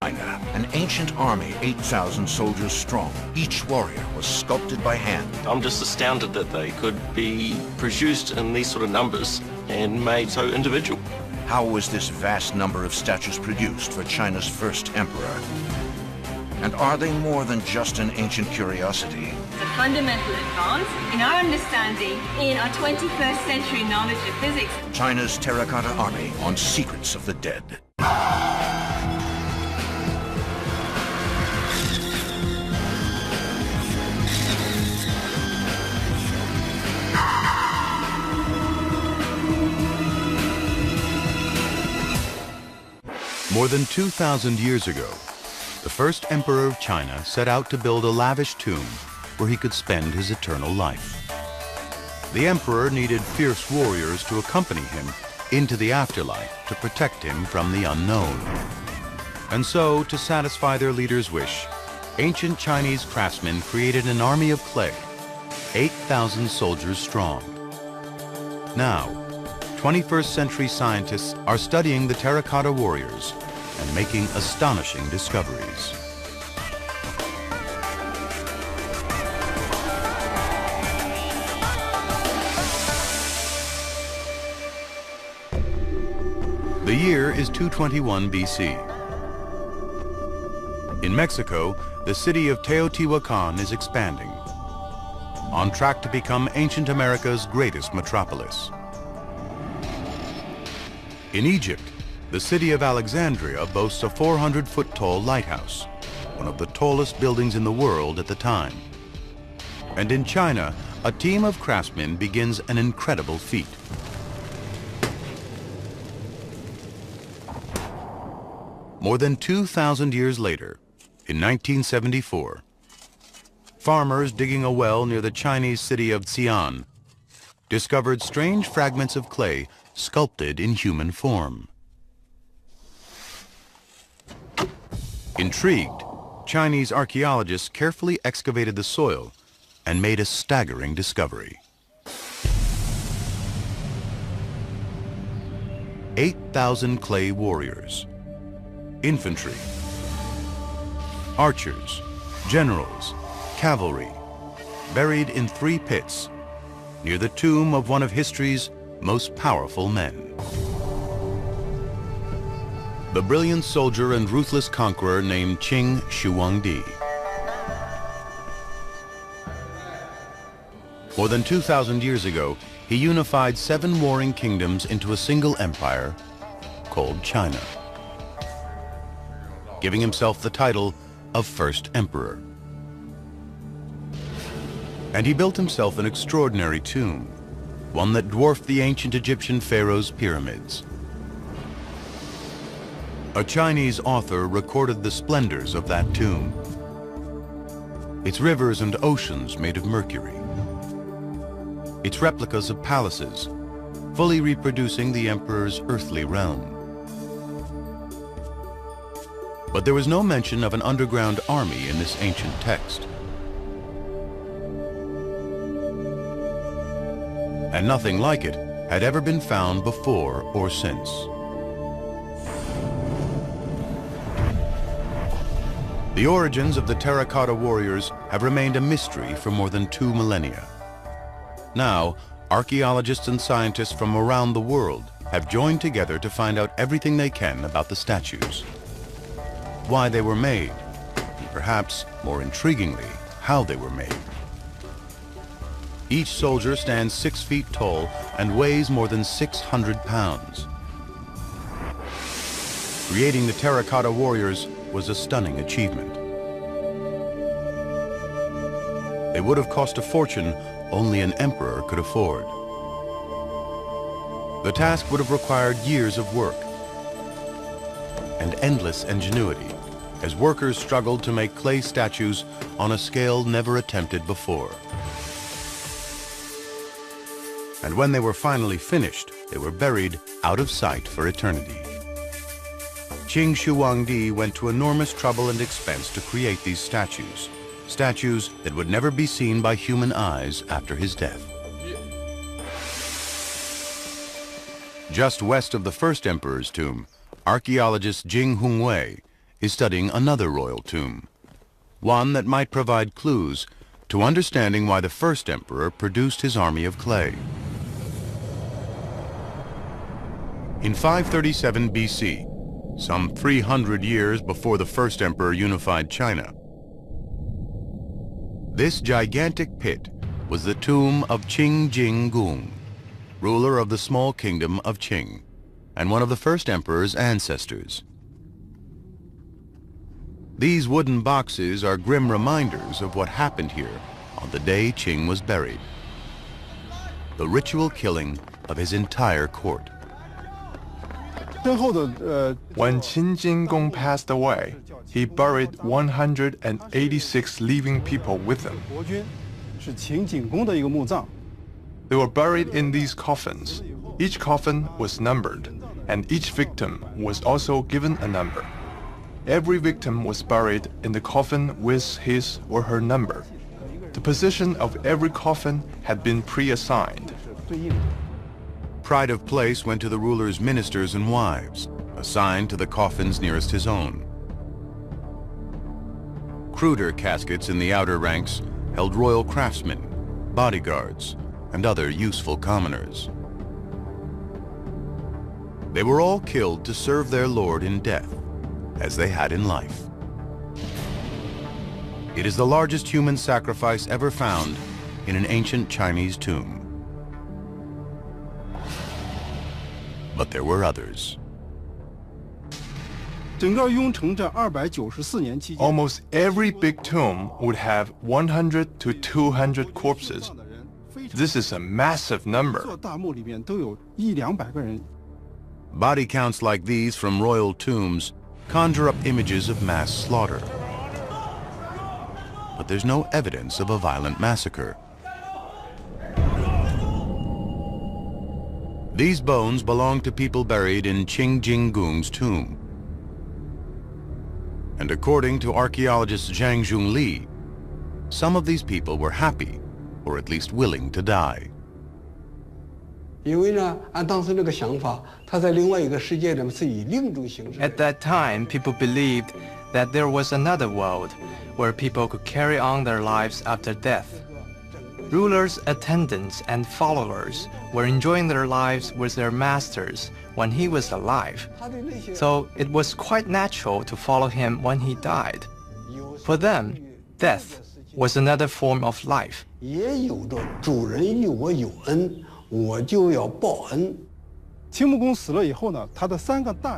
China, an ancient army 8,000 soldiers strong. Each warrior was sculpted by hand. I'm just astounded that they could be produced in these sort of numbers and made so individual. How was this vast number of statues produced for China's first emperor? And are they more than just an ancient curiosity? It's a fundamental advance in our understanding in our 21st century knowledge of physics. China's Terracotta Army on Secrets of the Dead. More than 2,000 years ago, the first emperor of China set out to build a lavish tomb where he could spend his eternal life. The emperor needed fierce warriors to accompany him into the afterlife to protect him from the unknown. And so, to satisfy their leader's wish, ancient Chinese craftsmen created an army of clay, 8,000 soldiers strong. Now, 21st century scientists are studying the terracotta warriors and making astonishing discoveries. The year is 221 BC. In Mexico, the city of Teotihuacan is expanding, on track to become ancient America's greatest metropolis. In Egypt, the city of Alexandria boasts a 400-foot-tall lighthouse, one of the tallest buildings in the world at the time. And in China, a team of craftsmen begins an incredible feat. More than 2,000 years later, in 1974, farmers digging a well near the Chinese city of Xi'an discovered strange fragments of clay sculpted in human form. Intrigued, Chinese archaeologists carefully excavated the soil and made a staggering discovery. 8,000 clay warriors, infantry, archers, generals, cavalry, buried in 3 pits near the tomb of one of history's most powerful men. The brilliant soldier and ruthless conqueror named Qin Shi Huangdi. More than 2,000 years ago, he unified 7 warring kingdoms into a single empire called China, giving himself the title of First Emperor. And he built himself an extraordinary tomb, one that dwarfed the ancient Egyptian pharaohs' pyramids. A Chinese author recorded the splendors of that tomb, its rivers and oceans made of mercury, its replicas of palaces, fully reproducing the emperor's earthly realm. But there was no mention of an underground army in this ancient text. And nothing like it had ever been found before or since. The origins of the terracotta warriors have remained a mystery for more than 2 millennia. Now, archaeologists and scientists from around the world have joined together to find out everything they can about the statues, why they were made, and perhaps more intriguingly, how they were made. Each soldier stands 6 feet tall and weighs more than 600 pounds. Creating the terracotta warriors was a stunning achievement. They would have cost a fortune only an emperor could afford. The task would have required years of work and endless ingenuity as workers struggled to make clay statues on a scale never attempted before. And when they were finally finished, they were buried out of sight for eternity. Qin Shi Huangdi went to enormous trouble and expense to create these statues, statues that would never be seen by human eyes after his death. Just west of the first emperor's tomb, archaeologist Jing Hongwei is studying another royal tomb, one that might provide clues to understanding why the first emperor produced his army of clay. In 537 BC, some 300 years before the first emperor unified China, this gigantic pit was the tomb of Qing Jing Gong, ruler of the small kingdom of Qing, and one of the first emperor's ancestors. These wooden boxes are grim reminders of what happened here on the day Qing was buried. The ritual killing of his entire court. When Qin Jing Gong passed away, he buried 186 living people with him. They were buried in these coffins. Each coffin was numbered, and each victim was also given a number. Every victim was buried in the coffin with his or her number. The position of every coffin had been pre-assigned. Pride of place went to the ruler's ministers and wives, assigned to the coffins nearest his own. Cruder caskets in the outer ranks held royal craftsmen, bodyguards, and other useful commoners. They were all killed to serve their lord in death, as they had in life. It is the largest human sacrifice ever found in an ancient Chinese tomb. But there were others. Almost every big tomb would have 100 to 200 corpses. This is a massive number. Body counts like these from royal tombs conjure up images of mass slaughter. But there's no evidence of a violent massacre. These bones belong to people buried in Qing Jing Gong's tomb. And according to archaeologist Zhang Zhongli, some of these people were happy, or at least willing to die. At that time, people believed that there was another world where people could carry on their lives after death. Rulers, attendants, and followers were enjoying their lives with their masters when he was alive, so it was quite natural to follow him when he died. For them, death was another form of life.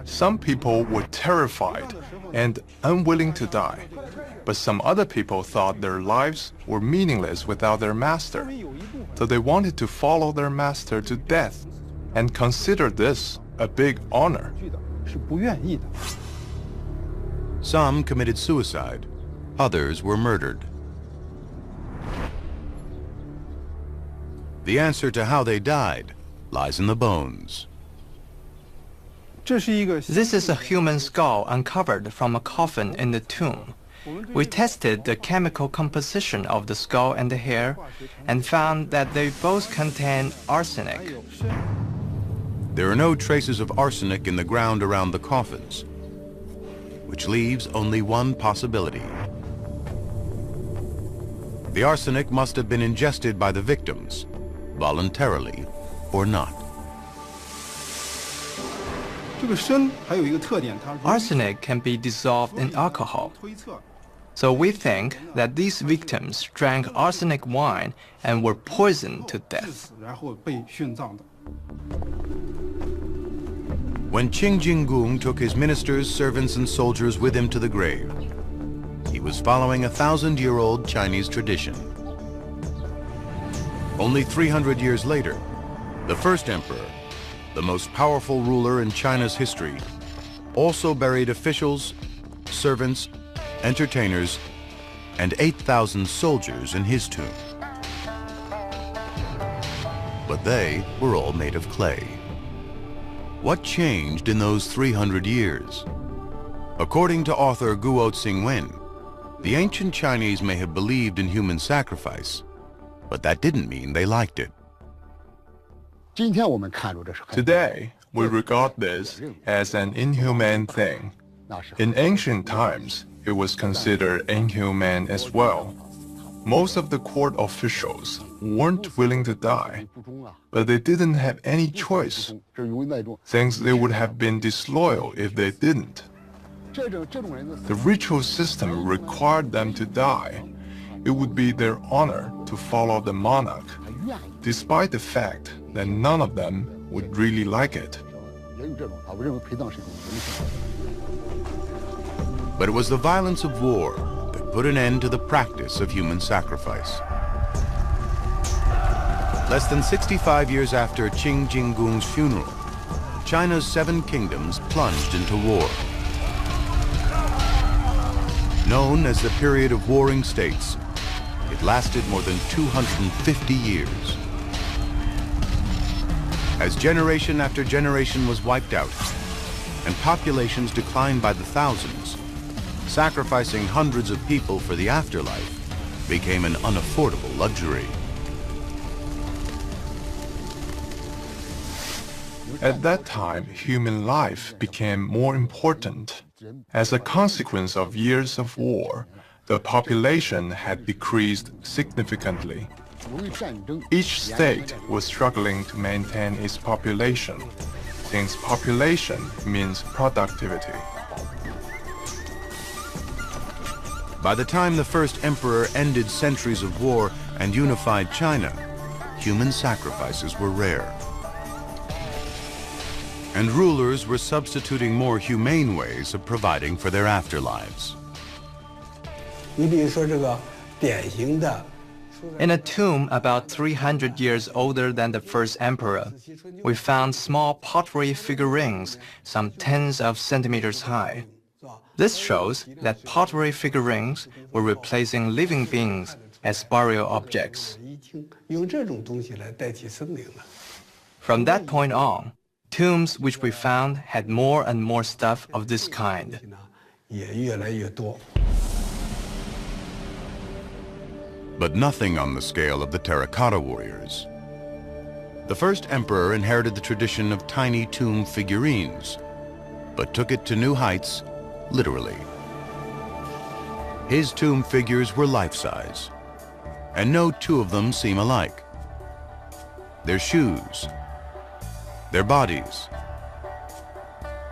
Some people were terrified and unwilling to die, but some other people thought their lives were meaningless without their master, so they wanted to follow their master to death and considered this a big honor. Some committed suicide, others were murdered. The answer to how they died lies in the bones. This is a human skull uncovered from a coffin in the tomb. We tested the chemical composition of the skull and the hair and found that they both contain arsenic. There are no traces of arsenic in the ground around the coffins, which leaves only one possibility. The arsenic must have been ingested by the victims, voluntarily or not. Arsenic can be dissolved in alcohol. So we think that these victims drank arsenic wine and were poisoned to death. When Qing Jing Gong took his ministers, servants, and soldiers with him to the grave, he was following a 1,000-year-old Chinese tradition. Only 300 years later, the first emperor, the most powerful ruler in China's history, also buried officials, servants, entertainers, and 8,000 soldiers in his tomb. But they were all made of clay. What changed in those 300 years? According to author Guo Xingwen, the ancient Chinese may have believed in human sacrifice, but that didn't mean they liked it. Today, we regard this as an inhumane thing. In ancient times, it was considered inhumane as well. Most of the court officials weren't willing to die, but they didn't have any choice, since they would have been disloyal if they didn't. The ritual system required them to die. It would be their honor to follow the monarch, despite the fact that none of them would really like it. But it was the violence of war that put an end to the practice of human sacrifice. Less than 65 years after Qing Jinggung's funeral, China's 7 kingdoms plunged into war. Known as the period of warring states, it lasted more than 250 years. As generation after generation was wiped out, and populations declined by the thousands, sacrificing hundreds of people for the afterlife became an unaffordable luxury. At that time, human life became more important. As a consequence of years of war, the population had decreased significantly. Each state was struggling to maintain its population, since population means productivity. By the time the first emperor ended centuries of war and unified China, human sacrifices were rare. And rulers were substituting more humane ways of providing for their afterlives. In a tomb about 300 years older than the first emperor, we found small pottery figurines some tens of centimeters high. This shows that pottery figurines were replacing living beings as burial objects. From that point on, tombs which we found had more and more stuff of this kind. But nothing on the scale of the Terracotta warriors. The first emperor inherited the tradition of tiny tomb figurines, but took it to new heights, literally. His tomb figures were life-size, and no 2 of them seem alike. Their shoes, their bodies,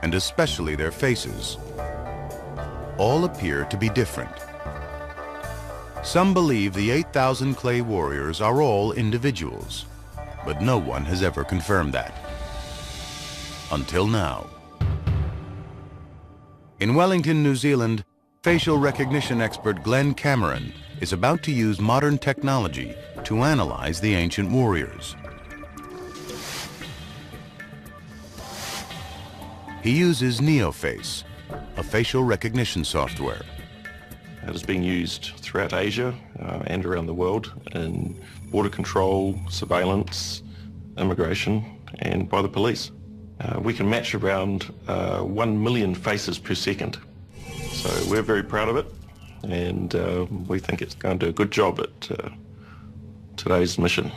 and especially their faces, all appear to be different. Some believe the 8,000 clay warriors are all individuals, but no one has ever confirmed that. Until now. In Wellington, New Zealand, facial recognition expert Glenn Cameron is about to use modern technology to analyze the ancient warriors. He uses NeoFace, a facial recognition software. It is being used throughout Asia and around the world in border control, surveillance, immigration, and by the police. We can match around 1 million faces per second. So we're very proud of it, and we think it's going to do a good job at today's mission.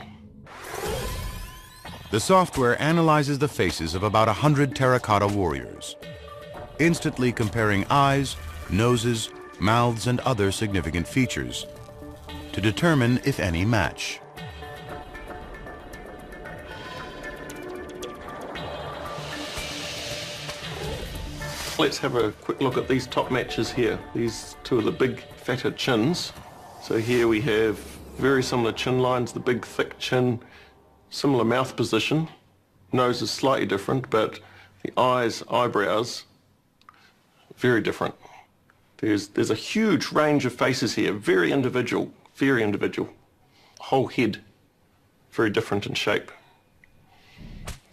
The software analyzes the faces of about 100 terracotta warriors, instantly comparing eyes, noses, mouths, and other significant features to determine if any match. Let's have a quick look at these top matches here. These 2 of the big, fatter chins. So here we have very similar chin lines, the big, thick chin, similar mouth position. Nose is slightly different, but the eyes, eyebrows, very different. There's a huge range of faces here, very individual, very individual. Whole head, very different in shape.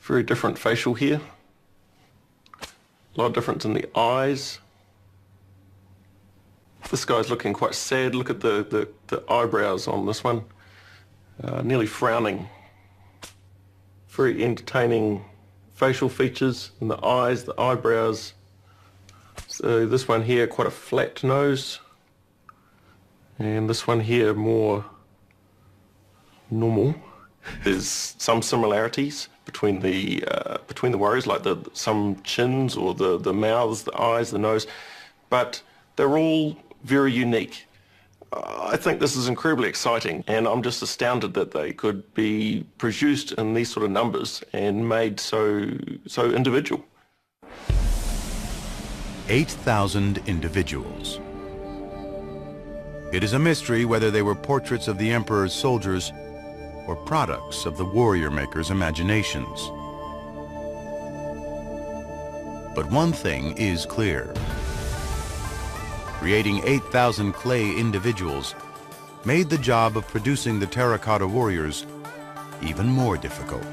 Very different facial hair. A lot of difference in the eyes. This guy's looking quite sad. Look at the eyebrows on this one. Nearly frowning. Very entertaining facial features in the eyes, the eyebrows. So this one here, quite a flat nose. And this one here, more normal. There's some similarities, between the warriors, like some chins or the mouths, the eyes, the nose, but they're all very unique. I think this is incredibly exciting, and I'm just astounded that they could be produced in these sort of numbers and made so individual. 8,000 individuals. It is a mystery whether they were portraits of the emperor's soldiers or products of the warrior maker's imaginations. But one thing is clear. Creating 8,000 clay individuals made the job of producing the terracotta warriors even more difficult.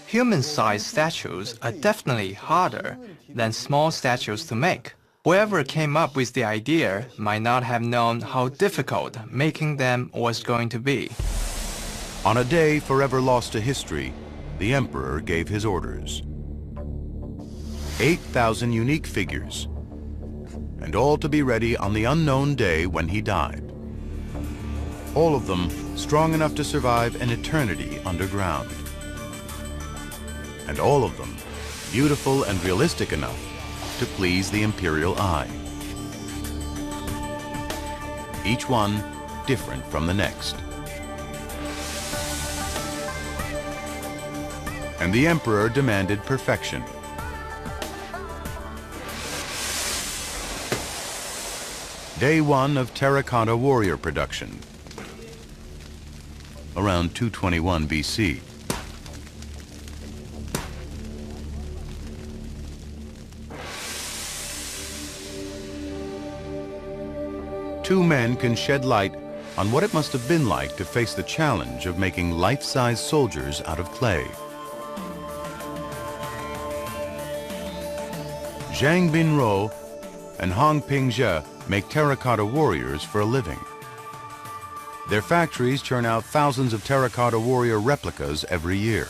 Human-sized statues are definitely harder than small statues to make. Whoever came up with the idea might not have known how difficult making them was going to be. On a day forever lost to history, the emperor gave his orders. 8,000 unique figures, and all to be ready on the unknown day when he died. All of them strong enough to survive an eternity underground. And all of them beautiful and realistic enough to please the imperial eye. Each one different from the next. And the emperor demanded perfection. Day one of terracotta warrior production. Around 221 BC. Two men can shed light on what it must have been like to face the challenge of making life-size soldiers out of clay. Zhang Binruo and Hong Pingzhe make terracotta warriors for a living. Their factories churn out thousands of terracotta warrior replicas every year.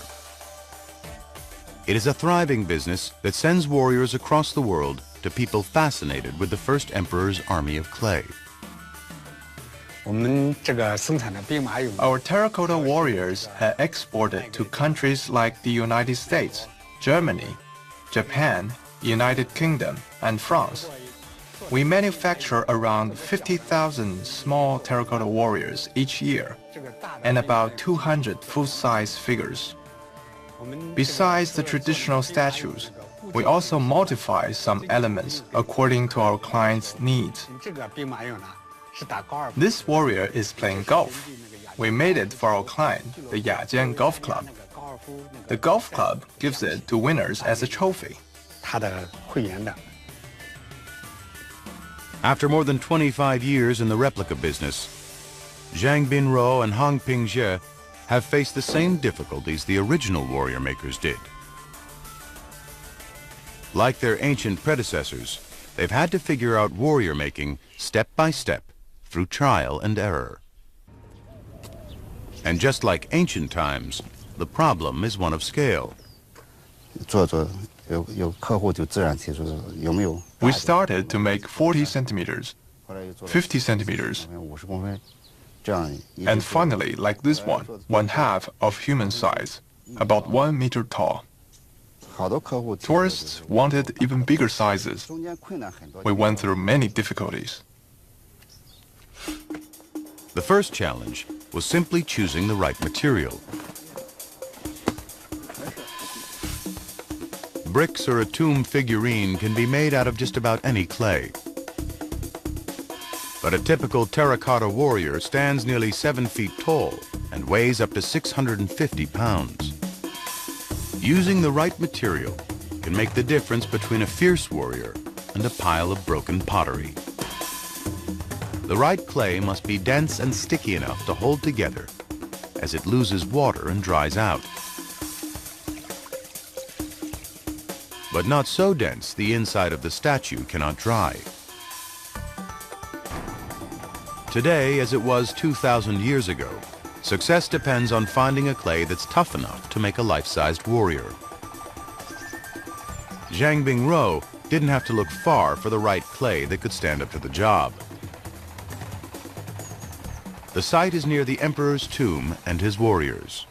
It is a thriving business that sends warriors across the world to people fascinated with the first emperor's army of clay. Our terracotta warriors are exported to countries like the United States, Germany, Japan, United Kingdom, and France. We manufacture around 50,000 small terracotta warriors each year, and about 200 full-size figures. Besides the traditional statues, we also modify some elements according to our clients' needs. This warrior is playing golf. We made it for our client, the Yajian Golf Club. The golf club gives it to winners as a trophy. After more than 25 years in the replica business, Zhang Binruo and Hong Pingzhe have faced the same difficulties the original warrior makers did. Like their ancient predecessors, they've had to figure out warrior making step by step through trial and error. And just like ancient times, the problem is one of scale. We started to make 40 centimeters, 50 centimeters, and finally, like this one half of human size, about 1 meter tall. Tourists wanted even bigger sizes. We went through many difficulties. The first challenge was simply choosing the right material. Bricks or a tomb figurine can be made out of just about any clay. But a typical terracotta warrior stands nearly 7 feet tall and weighs up to 650 pounds. Using the right material can make the difference between a fierce warrior and a pile of broken pottery. The right clay must be dense and sticky enough to hold together as it loses water and dries out. But not so dense the inside of the statue cannot dry. Today, as it was 2,000 years ago, success depends on finding a clay that's tough enough to make a life-sized warrior. Zhang Binruo didn't have to look far for the right clay that could stand up to the job. The site is near the emperor's tomb and his warriors.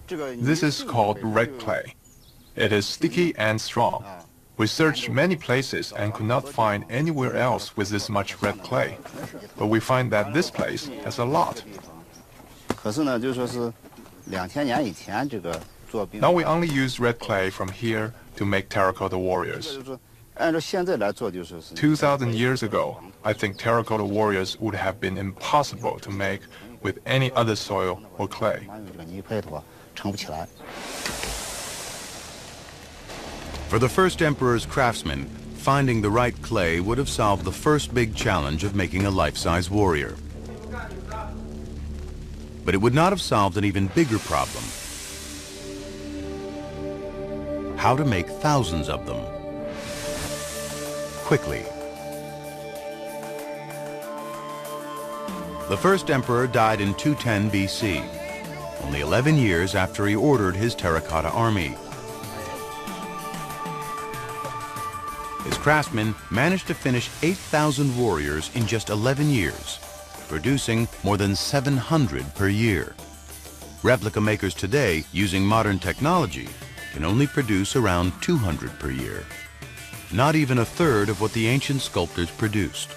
This is called red clay. It is sticky and strong. We searched many places and could not find anywhere else with this much red clay. But we find that this place has a lot. Now we only use red clay from here to make terracotta warriors. 2,000 years ago, I think terracotta warriors would have been impossible to make with any other soil or clay. For the first emperor's craftsmen, finding the right clay would have solved the first big challenge of making a life-size warrior. But it would not have solved an even bigger problem: how to make thousands of them quickly. The first emperor died in 210 BC, only 11 years after he ordered his terracotta army. His craftsmen managed to finish 8,000 warriors in just 11 years, producing more than 700 per year. Replica makers today, using modern technology, can only produce around 200 per year. Not even a third of what the ancient sculptors produced.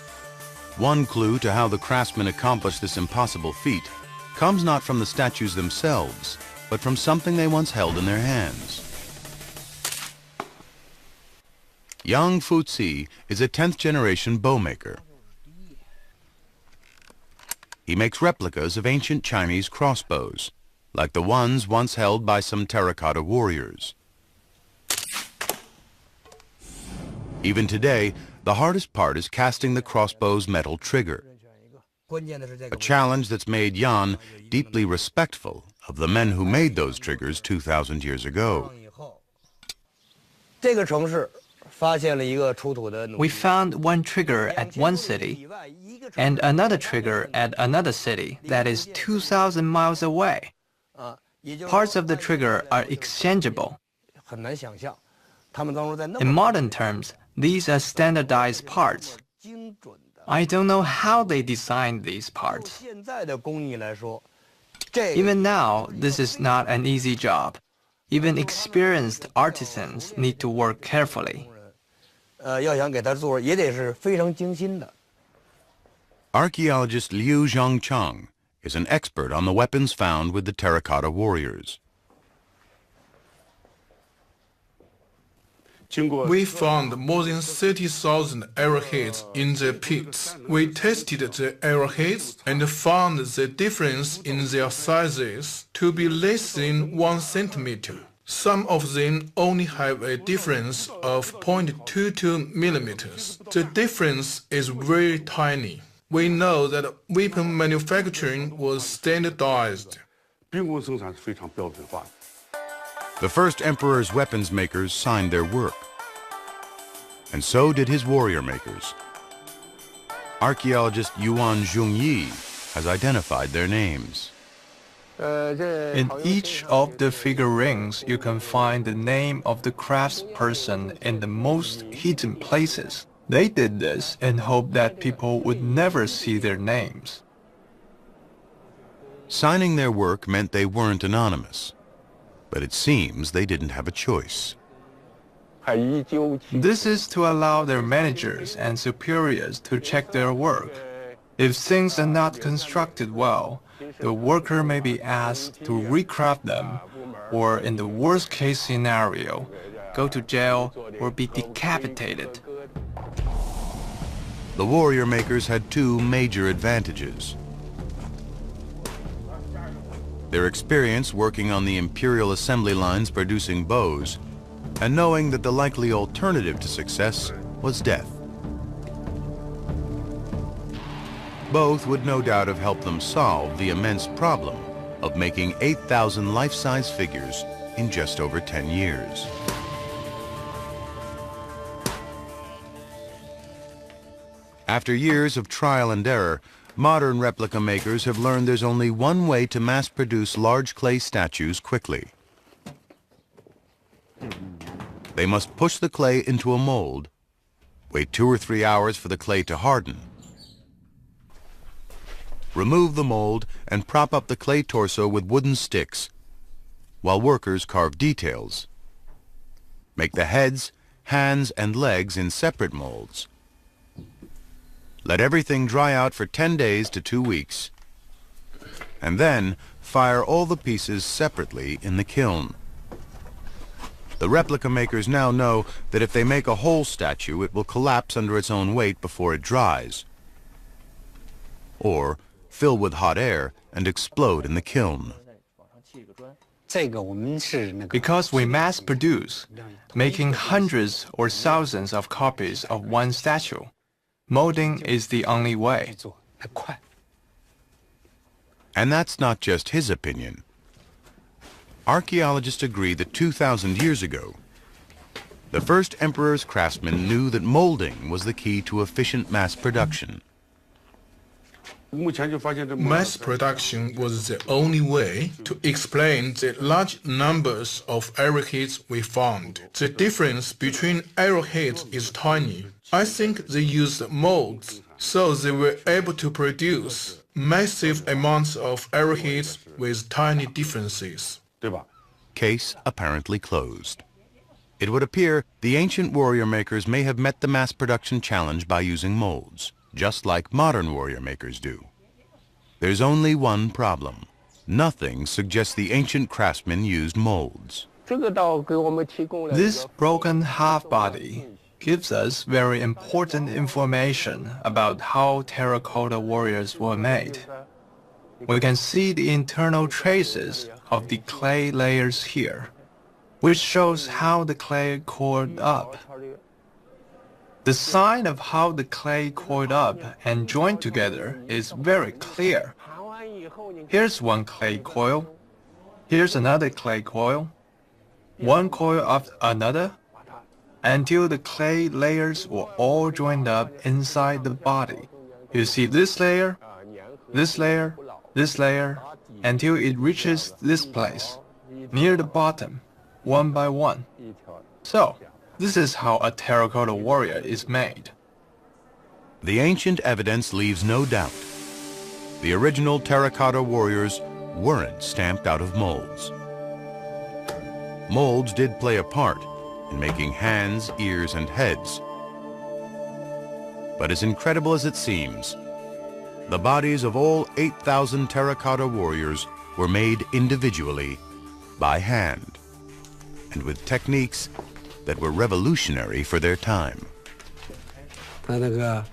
One clue to how the craftsmen accomplished this impossible feat comes not from the statues themselves, but from something they once held in their hands. Yang Fuzi is a 10th generation bowmaker. He makes replicas of ancient Chinese crossbows, like the ones once held by some terracotta warriors. Even today, the hardest part is casting the crossbow's metal trigger, a challenge that's made Yan deeply respectful of the men who made those triggers 2,000 years ago. We found one trigger at one city and another trigger at another city that is 2,000 miles away. Parts of the trigger are exchangeable. In modern terms, these are standardized parts. I don't know how they designed these parts. Even now, this is not an easy job. Even experienced artisans need to work carefully. Archaeologist Liu Zhangchang is an expert on the weapons found with the terracotta warriors. We found more than 30,000 arrowheads in the pits. We tested the arrowheads and found the difference in their sizes to be less than 1 centimeter. Some of them only have a difference of 0.22 millimeters. The difference is very tiny. We know that weapon manufacturing was standardized. The first emperor's weapons makers signed their work, and so did his warrior makers. Archaeologist Yuan Zhongyi has identified their names. In each of the figurines, you can find the name of the craftsperson in the most hidden places. They did this in hope that people would never see their names. Signing their work meant they weren't anonymous, but it seems they didn't have a choice. This is to allow their managers and superiors to check their work. If things are not constructed well, the worker may be asked to recraft them, or in the worst-case scenario, go to jail or be decapitated. The warrior makers had two major advantages. Their experience working on the imperial assembly lines producing bows, and knowing that the likely alternative to success was death. Both would no doubt have helped them solve the immense problem of making 8,000 life-size figures in just over 10 years. After years of trial and error, modern replica makers have learned there's only one way to mass-produce large clay statues quickly. They must push the clay into a mold, wait 2 or 3 hours for the clay to harden, remove the mold and prop up the clay torso with wooden sticks, while workers carve details. Make the heads, hands, and legs in separate molds. Let everything dry out for 10 days to 2 weeks, and then fire all the pieces separately in the kiln. The replica makers now know that if they make a whole statue, it will collapse under its own weight before it dries, or fill with hot air and explode in the kiln. Because we mass produce, making hundreds or thousands of copies of one statue, molding is the only way. And that's not just his opinion. Archaeologists agree that 2,000 years ago, the first emperor's craftsmen knew that molding was the key to efficient mass production. Mass production was the only way to explain the large numbers of arrowheads we found. The difference between arrowheads is tiny. I think they used molds, so they were able to produce massive amounts of arrowheads with tiny differences. Case apparently closed. It would appear the ancient warrior makers may have met the mass production challenge by using molds, just like modern warrior makers do. There's only one problem. Nothing suggests the ancient craftsmen used molds. This broken half-body gives us very important information about how terracotta warriors were made. We can see the internal traces of the clay layers here, which shows how the clay coiled up. The sign of how the clay coiled up and joined together is very clear. Here's one clay coil. Here's another clay coil. One coil after another, until the clay layers were all joined up inside the body. You see this layer, this layer, this layer, until it reaches this place, near the bottom, one by one. So, this is how a terracotta warrior is made. The ancient evidence leaves no doubt. The original terracotta warriors weren't stamped out of molds. Molds did play a part in making hands, ears, and heads. But as incredible as it seems, the bodies of all 8,000 terracotta warriors were made individually by hand, and with techniques that were revolutionary for their time. The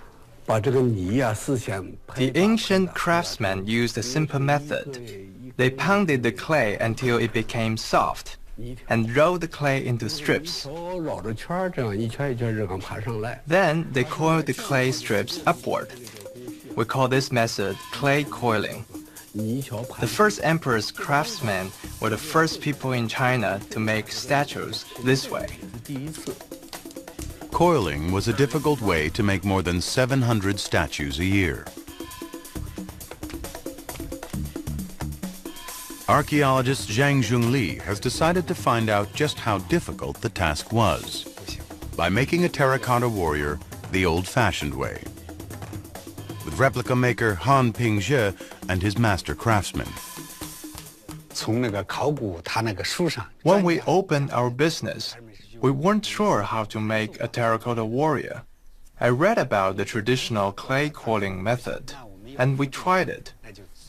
ancient craftsmen used a simple method. They pounded the clay until it became soft and rolled the clay into strips. Then they coiled the clay strips upward. We call this method clay coiling. The first emperor's craftsmen were the first people in China to make statues this way. Coiling was a difficult way to make more than 700 statues a year. Archaeologist Zhang Zhongli has decided to find out just how difficult the task was by making a terracotta warrior the old-fashioned way, with replica maker Han Pingzhe and his master craftsmen. When we opened our business, we weren't sure how to make a terracotta warrior. I read about the traditional clay coiling method, and we tried it.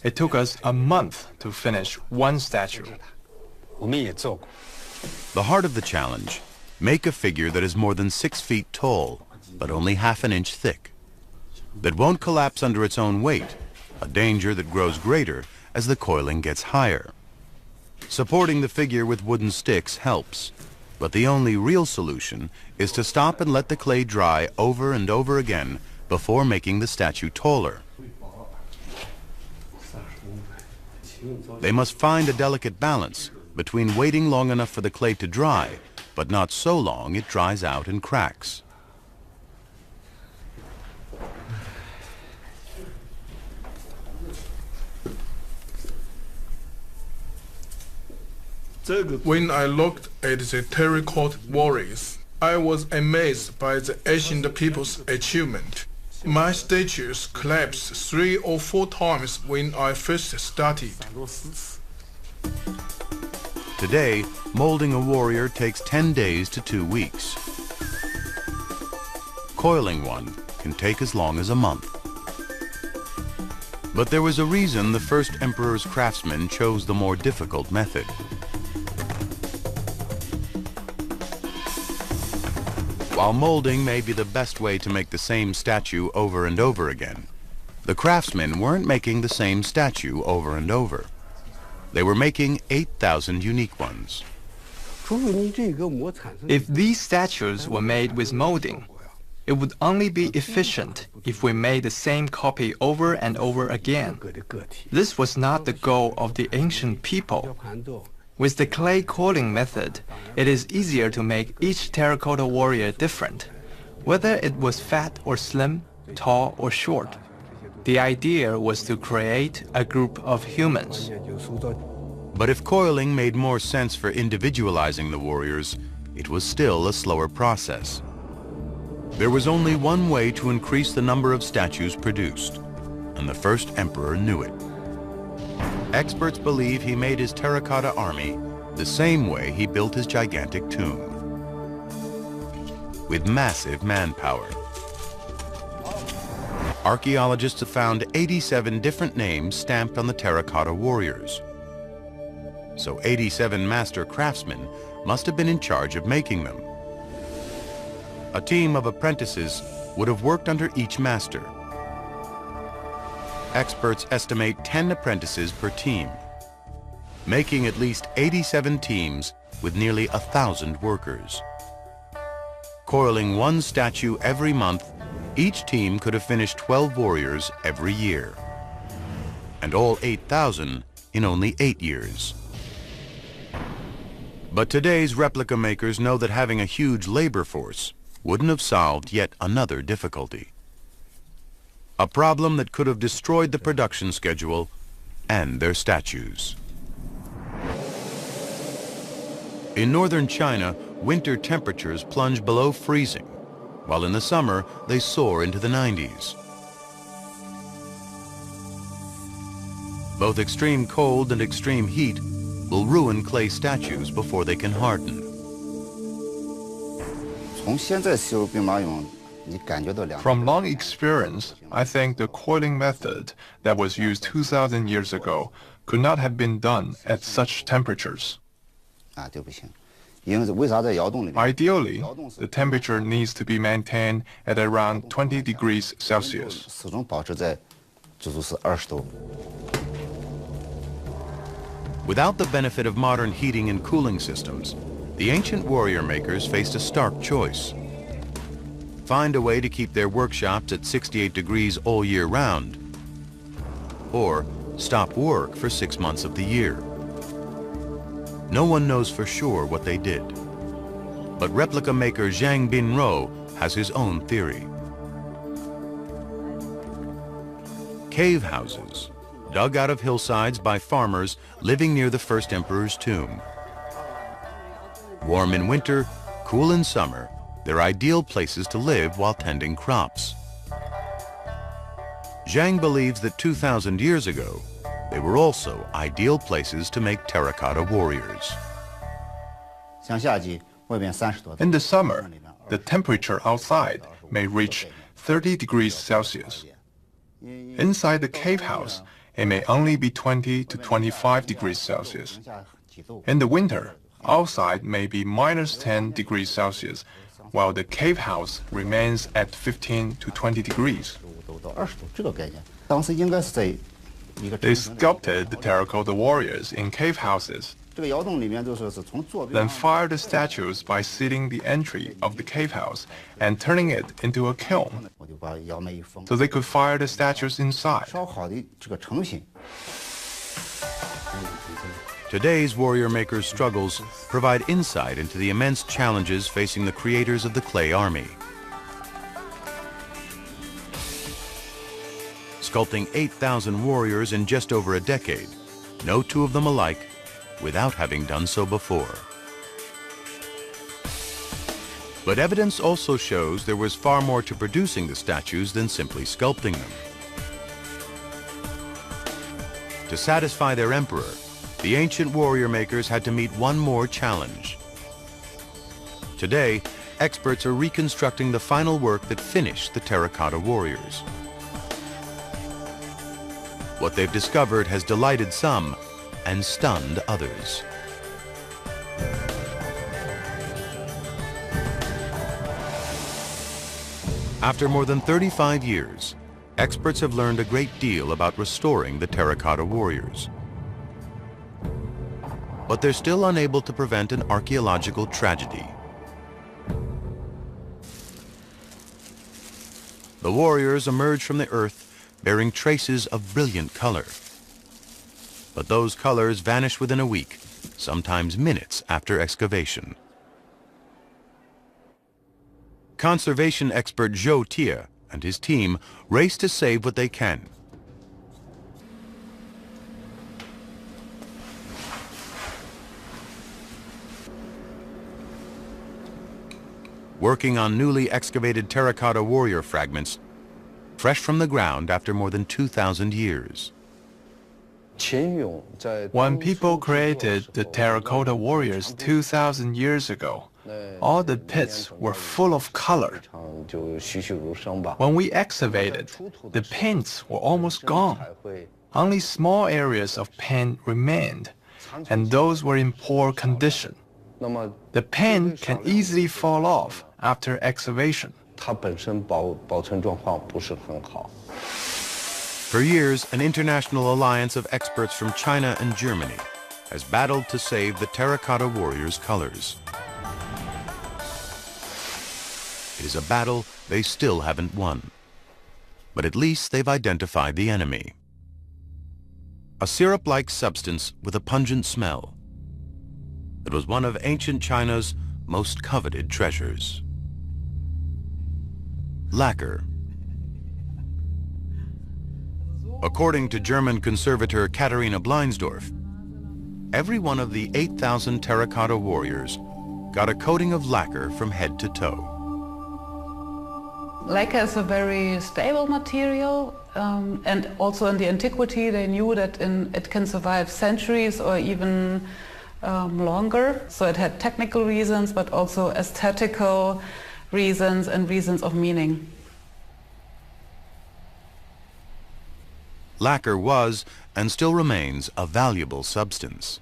It took us a month to finish one statue. The heart of the challenge: make a figure that is more than 6 feet tall, but only half an inch thick, that won't collapse under its own weight, a danger that grows greater as the coiling gets higher. Supporting the figure with wooden sticks helps, but the only real solution is to stop and let the clay dry over and over again before making the statue taller. They must find a delicate balance between waiting long enough for the clay to dry, but not so long it dries out and cracks. When I looked at the terracotta warriors, I was amazed by the ancient people's achievement. My statues collapsed 3 or 4 times when I first started. Today, molding a warrior takes 10 days to 2 weeks. Coiling one can take as long as a month. But there was a reason the first emperor's craftsmen chose the more difficult method. While molding may be the best way to make the same statue over and over again, the craftsmen weren't making the same statue over and over. They were making 8,000 unique ones. If these statues were made with molding, it would only be efficient if we made the same copy over and over again. This was not the goal of the ancient people. With the clay coiling method, it is easier to make each terracotta warrior different, whether it was fat or slim, tall or short. The idea was to create a group of humans. But if coiling made more sense for individualizing the warriors, it was still a slower process. There was only one way to increase the number of statues produced, and the first emperor knew it. Experts believe he made his terracotta army the same way he built his gigantic tomb, with massive manpower. Archaeologists have found 87 different names stamped on the terracotta warriors. So 87 master craftsmen must have been in charge of making them. A team of apprentices would have worked under each master. Experts estimate 10 apprentices per team, making at least 87 teams with nearly 1,000 workers. Coiling one statue every month, each team could have finished 12 warriors every year, and all 8,000 in only 8 years. But today's replica makers know that having a huge labor force wouldn't have solved yet another difficulty. A problem that could have destroyed the production schedule and their statues. In northern China, winter temperatures plunge below freezing, while in the summer they soar into the 90s. Both extreme cold and extreme heat will ruin clay statues before they can harden. From long experience, I think the coiling method that was used 2,000 years ago could not have been done at such temperatures. Ideally, the temperature needs to be maintained at around 20 degrees Celsius. Without the benefit of modern heating and cooling systems, the ancient warrior makers faced a stark choice. Find a way to keep their workshops at 68 degrees all year round, or stop work for 6 months of the year. No one knows for sure what they did, but replica maker Zhang Binro has his own theory. Cave houses, dug out of hillsides by farmers living near the first emperor's tomb. Warm in winter, cool in summer, they're ideal places to live while tending crops. Zhang believes that 2,000 years ago, they were also ideal places to make terracotta warriors. In the summer, the temperature outside may reach 30 degrees Celsius. Inside the cave house, it may only be 20 to 25 degrees Celsius. In the winter, outside may be minus 10 degrees Celsius, while the cave house remains at 15 to 20 degrees. They sculpted the terracotta warriors in cave houses, then fired the statues by sealing the entry of the cave house and turning it into a kiln, so they could fire the statues inside. Today's warrior makers' struggles provide insight into the immense challenges facing the creators of the clay army. Sculpting 8,000 warriors in just over a decade, no two of them alike, without having done so before. But evidence also shows there was far more to producing the statues than simply sculpting them. To satisfy their emperor, the ancient warrior makers had to meet one more challenge. Today, experts are reconstructing the final work that finished the terracotta warriors. What they've discovered has delighted some and stunned others. After more than 35 years, experts have learned a great deal about restoring the terracotta warriors. But they're still unable to prevent an archaeological tragedy. The warriors emerge from the earth bearing traces of brilliant color. But those colors vanish within a week, sometimes minutes after excavation. Conservation expert Zhou Tia and his team race to save what they can. Working on newly excavated terracotta warrior fragments, fresh from the ground after more than 2,000 years. When people created the terracotta warriors 2,000 years ago, all the pits were full of color. When we excavated, the paints were almost gone. Only small areas of paint remained, and those were in poor condition. The paint can easily fall off after excavation. For years, an international alliance of experts from China and Germany has battled to save the terracotta warriors' colors. It is a battle they still haven't won. But at least they've identified the enemy. A syrup-like substance with a pungent smell. It was one of ancient China's most coveted treasures. Lacquer. According to German conservator Katharina Bleinsdorf, every one of the 8,000 terracotta warriors got a coating of lacquer from head to toe. Lacquer is a very stable material, and also in the antiquity they knew that it can survive centuries or even longer. So it had technical reasons, but also aesthetical reasons and reasons of meaning. Lacquer was, and still remains, a valuable substance.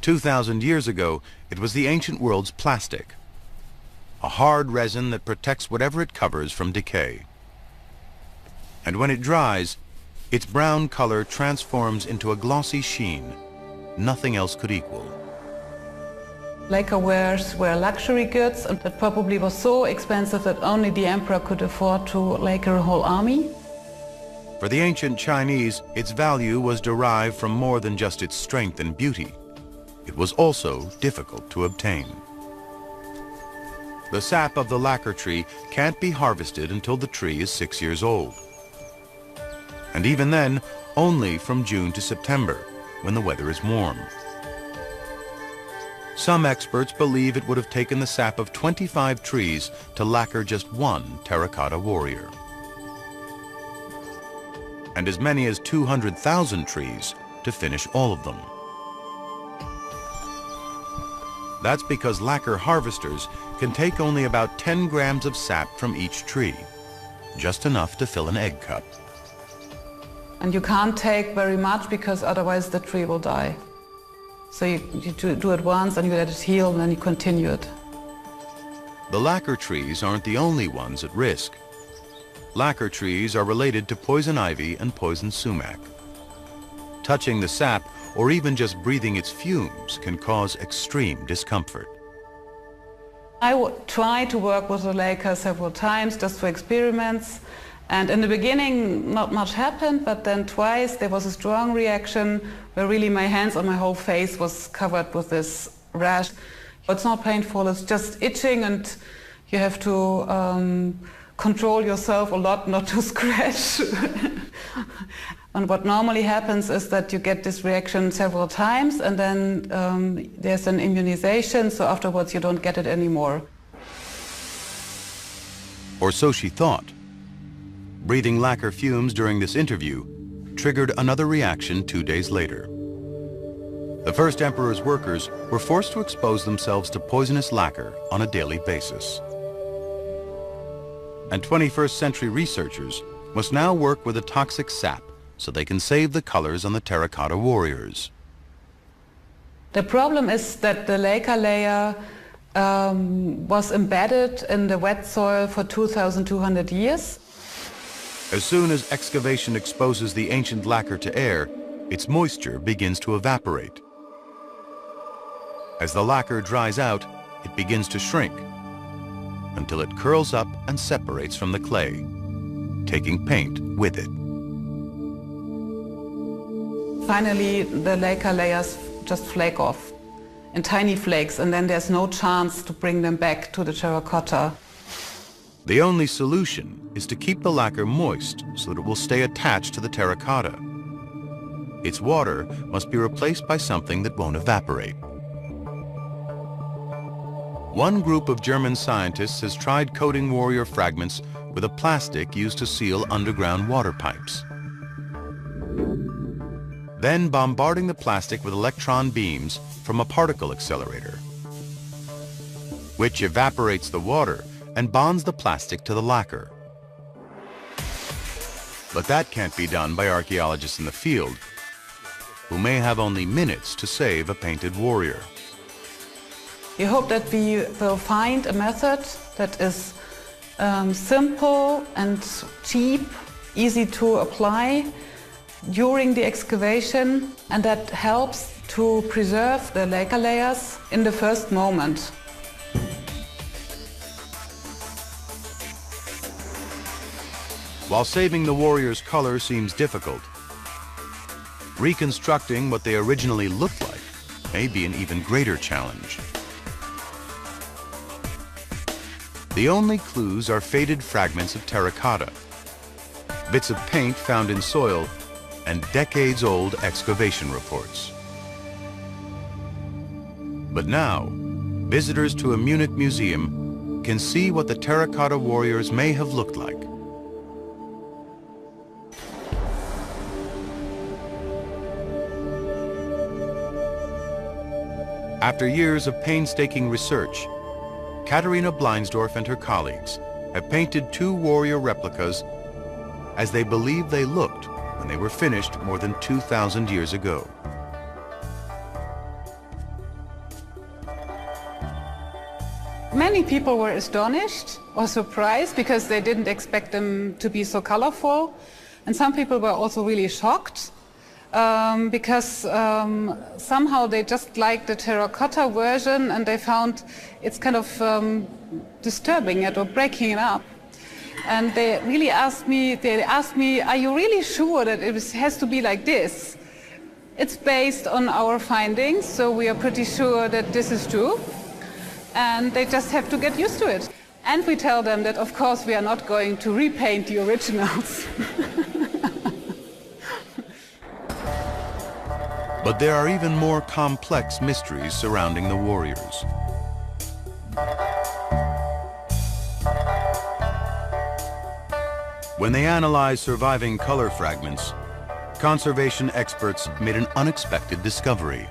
2,000 years ago, it was the ancient world's plastic, a hard resin that protects whatever it covers from decay. And when it dries, its brown color transforms into a glossy sheen nothing else could equal. Lacquer wares were luxury goods, and that probably was so expensive that only the emperor could afford to lacquer a whole army. For the ancient Chinese, its value was derived from more than just its strength and beauty. It was also difficult to obtain. The sap of the lacquer tree can't be harvested until the tree is 6 years old. And even then, only from June to September, when the weather is warm. Some experts believe it would have taken the sap of 25 trees to lacquer just one terracotta warrior. And as many as 200,000 trees to finish all of them. That's because lacquer harvesters can take only about 10 grams of sap from each tree, just enough to fill an egg cup. And you can't take very much because otherwise the tree will die. So you do it once and you let it heal and then you continue it. The lacquer trees aren't the only ones at risk. Lacquer trees are related to poison ivy and poison sumac. Touching the sap or even just breathing its fumes can cause extreme discomfort. I tried to work with the lacquer several times just for experiments. And in the beginning, not much happened, but then twice there was a strong reaction where really my hands and my whole face was covered with this rash. It's not painful, it's just itching, and you have to control yourself a lot not to scratch. And what normally happens is that you get this reaction several times and then there's an immunization, so afterwards you don't get it anymore. Or so she thought. Breathing lacquer fumes during this interview triggered another reaction 2 days later. The first emperor's workers were forced to expose themselves to poisonous lacquer on a daily basis. And 21st century researchers must now work with a toxic sap so they can save the colors on the terracotta warriors. The problem is that the lacquer layer was embedded in the wet soil for 2,200 years. As soon as excavation exposes the ancient lacquer to air, its moisture begins to evaporate. As the lacquer dries out, it begins to shrink until it curls up and separates from the clay, taking paint with it. Finally, the lacquer layers just flake off in tiny flakes, and then there's no chance to bring them back to the terracotta. The only solution is to keep the lacquer moist so that it will stay attached to the terracotta. Its water must be replaced by something that won't evaporate. One group of German scientists has tried coating warrior fragments with a plastic used to seal underground water pipes. Then bombarding the plastic with electron beams from a particle accelerator, which evaporates the water and bonds the plastic to the lacquer. But that can't be done by archaeologists in the field, who may have only minutes to save a painted warrior. We hope that we will find a method that is simple and cheap, easy to apply during the excavation, and that helps to preserve the lacquer layers in the first moment. While saving the warrior's color seems difficult, reconstructing what they originally looked like may be an even greater challenge. The only clues are faded fragments of terracotta, bits of paint found in soil, and decades-old excavation reports. But now, visitors to a Munich museum can see what the terracotta warriors may have looked like. After years of painstaking research, Katharina Bleinsdorf and her colleagues have painted 2 warrior replicas as they believe they looked when they were finished more than 2,000 years ago. Many people were astonished or surprised because they didn't expect them to be so colorful. And some people were also really shocked because somehow they just liked the terracotta version and they found it's kind of disturbing it or breaking it up. And they really asked me, are you really sure that it has to be like this? It's based on our findings, so we are pretty sure that this is true. And they just have to get used to it. And we tell them that, of course, we are not going to repaint the originals. But there are even more complex mysteries surrounding the warriors. When they analyzed surviving color fragments, conservation experts made an unexpected discovery.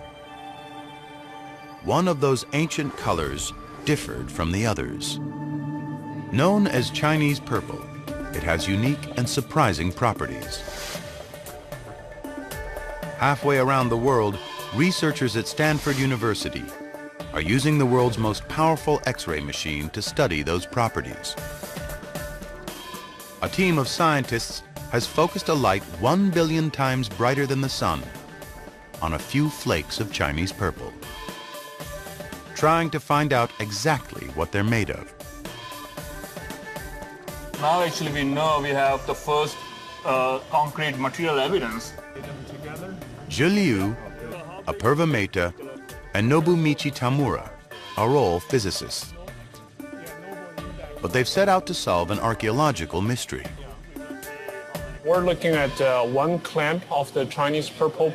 One of those ancient colors differed from the others. Known as Chinese purple, it has unique and surprising properties. Halfway around the world, researchers at Stanford University are using the world's most powerful X-ray machine to study those properties. A team of scientists has focused a light 1 billion times brighter than the sun on a few flakes of Chinese purple, trying to find out exactly what they're made of. Now actually we know we have the first concrete material evidence. Zhe Liu, Apurva Mehta, and Nobumichi Tamura are all physicists. But they've set out to solve an archaeological mystery. We're looking at one clamp of the Chinese purple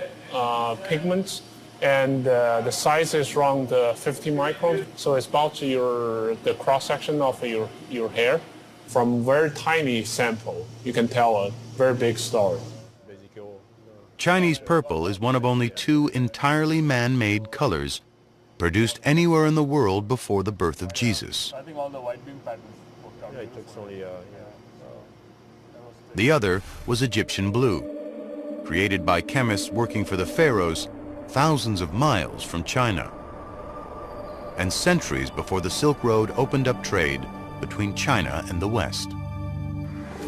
pigments, and the size is around 50 microns. So it's about the cross-section of your hair. From very tiny sample, you can tell a very big story. Chinese purple is one of only 2 entirely man-made colors produced anywhere in the world before the birth of Jesus. I think all the white beam patterns worked out. Yeah, it took only, The other was Egyptian blue, created by chemists working for the pharaohs thousands of miles from China, and centuries before the Silk Road opened up trade between China and the West.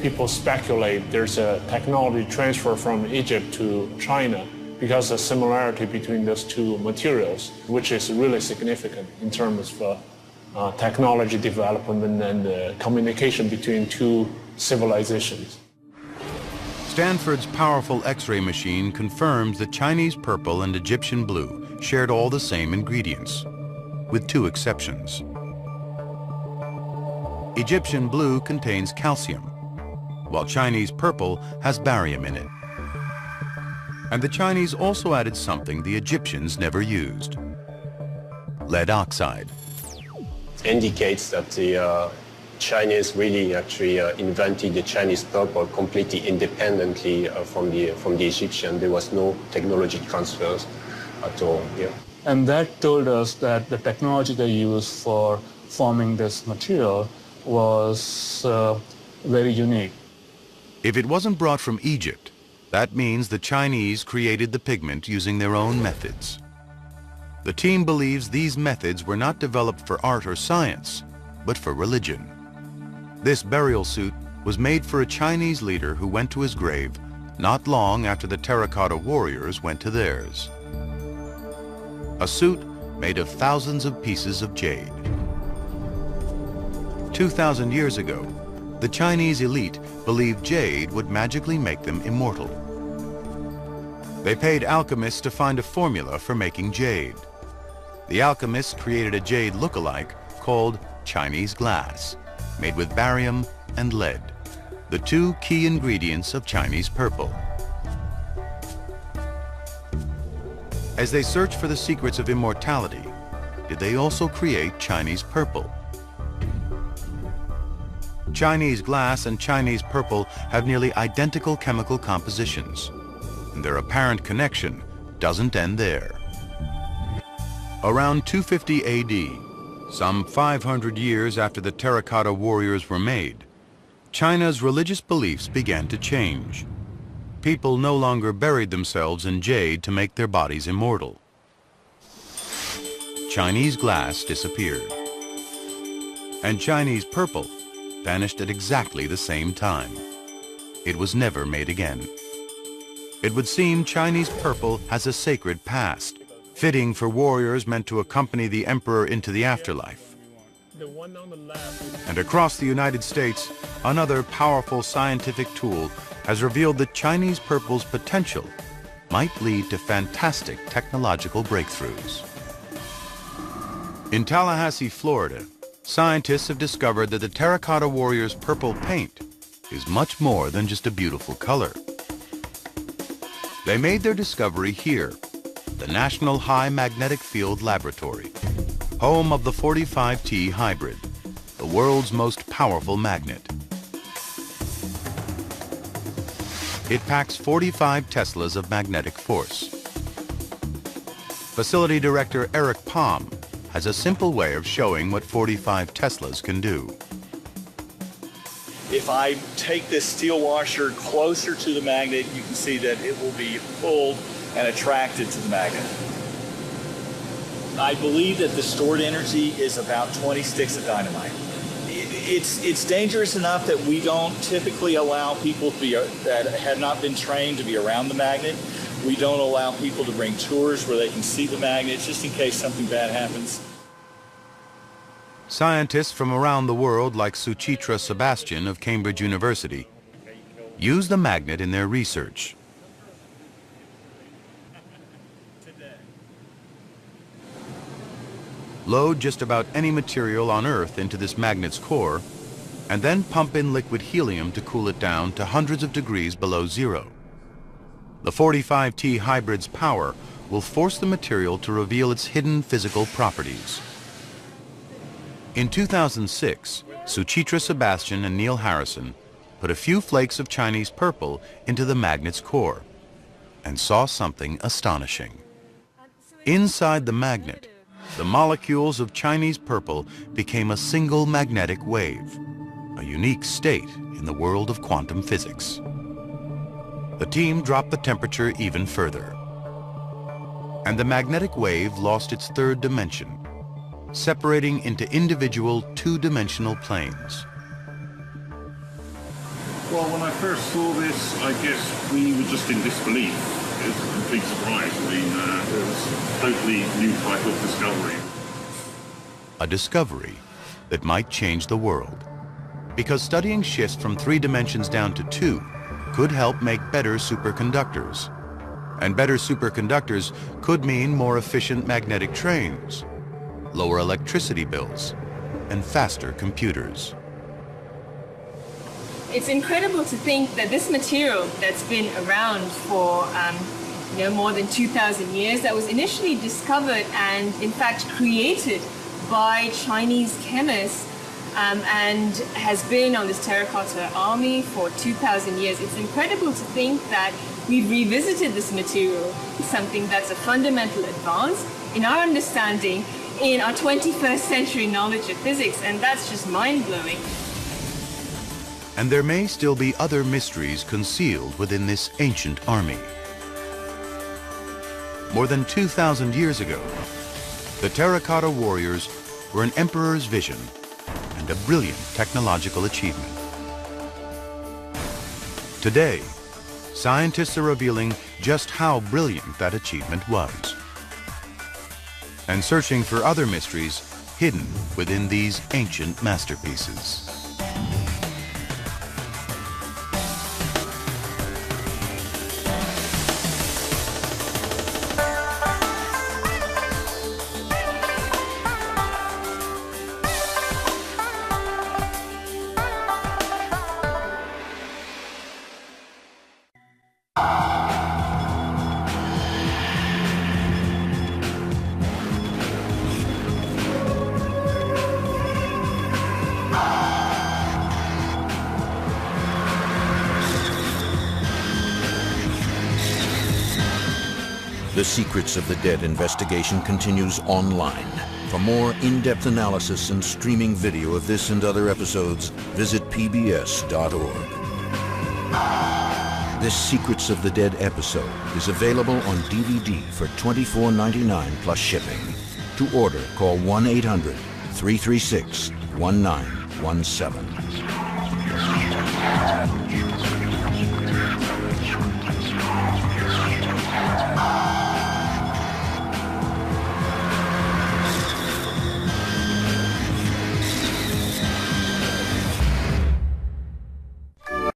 People speculate there's a technology transfer from Egypt to China because of similarity between those two materials, which is really significant in terms of technology development and communication between two civilizations. Stanford's powerful X-ray machine confirms that Chinese purple and Egyptian blue shared all the same ingredients, with 2 exceptions. Egyptian blue contains calcium, while Chinese purple has barium in it. And the Chinese also added something the Egyptians never used: lead oxide. indicates that the Chinese really actually invented the Chinese purple completely independently from the Egyptian. There was no technology transfers at all here. And that told us that the technology they used for forming this material was very unique. If it wasn't brought from Egypt, that means the Chinese created the pigment using their own methods. The team believes these methods were not developed for art or science, but for religion. This burial suit was made for a Chinese leader who went to his grave not long after the Terracotta warriors went to theirs. A suit made of thousands of pieces of jade. 2,000 years ago, the Chinese elite believed jade would magically make them immortal. They paid alchemists to find a formula for making jade. The alchemists created a jade look-alike called Chinese glass, made with barium and lead, the 2 key ingredients of Chinese purple. As they searched for the secrets of immortality, did they also create Chinese purple? Chinese glass and Chinese purple have nearly identical chemical compositions, and their apparent connection doesn't end there. Around 250 AD, some 500 years after the Terracotta warriors were made, China's religious beliefs began to change. People no longer buried themselves in jade to make their bodies immortal. Chinese glass disappeared, and Chinese purple vanished at exactly the same time. It was never made again. It would seem Chinese purple has a sacred past, fitting for warriors meant to accompany the emperor into the afterlife. And across the United States, another powerful scientific tool has revealed that Chinese purple's potential might lead to fantastic technological breakthroughs. In Tallahassee, Florida, scientists have discovered that the Terracotta warriors' purple paint is much more than just a beautiful color. They made their discovery here, the National High Magnetic Field Laboratory, home of the 45T hybrid, the world's most powerful magnet. It packs 45 Teslas of magnetic force. Facility Director Eric Palm has a simple way of showing what 45 Teslas can do. If I take this steel washer closer to the magnet, you can see that it will be pulled and attracted to the magnet. I believe that the stored energy is about 20 sticks of dynamite. It's dangerous enough that we don't typically allow people to be, that have not been trained to be around the magnet. We don't allow people to bring tours where they can see the magnet, just in case something bad happens. Scientists from around the world, like Suchitra Sebastian of Cambridge University, use the magnet in their research. Load just about any material on Earth into this magnet's core, and then pump in liquid helium to cool it down to hundreds of degrees below zero. The 45T hybrid's power will force the material to reveal its hidden physical properties. In 2006, Suchitra Sebastian and Neil Harrison put a few flakes of Chinese purple into the magnet's core and saw something astonishing. Inside the magnet, the molecules of Chinese purple became a single magnetic wave, a unique state in the world of quantum physics. The team dropped the temperature even further, and the magnetic wave lost its third dimension, separating into individual two-dimensional planes. Well, when I first saw this, I guess we were just in disbelief. It was a complete surprise. I mean, it was a totally new type of discovery. A discovery that might change the world, because studying shifts from 3 dimensions down to 2 could help make better superconductors. And better superconductors could mean more efficient magnetic trains, lower electricity bills, and faster computers. It's incredible to think that this material that's been around for more than 2,000 years, that was initially discovered and in fact created by Chinese chemists and has been on this terracotta army for 2,000 years. It's incredible to think that we've revisited this material, something that's a fundamental advance in our understanding in our 21st century knowledge of physics, and that's just mind-blowing. And there may still be other mysteries concealed within this ancient army. More than 2,000 years ago, the Terracotta warriors were an emperor's vision and a brilliant technological achievement. Today, scientists are revealing just how brilliant that achievement was, and searching for other mysteries hidden within these ancient masterpieces. The Secrets of the Dead investigation continues online. For more in-depth analysis and streaming video of this and other episodes, visit pbs.org. This Secrets of the Dead episode is available on DVD for $24.99 plus shipping. To order, call 1-800-336-1917.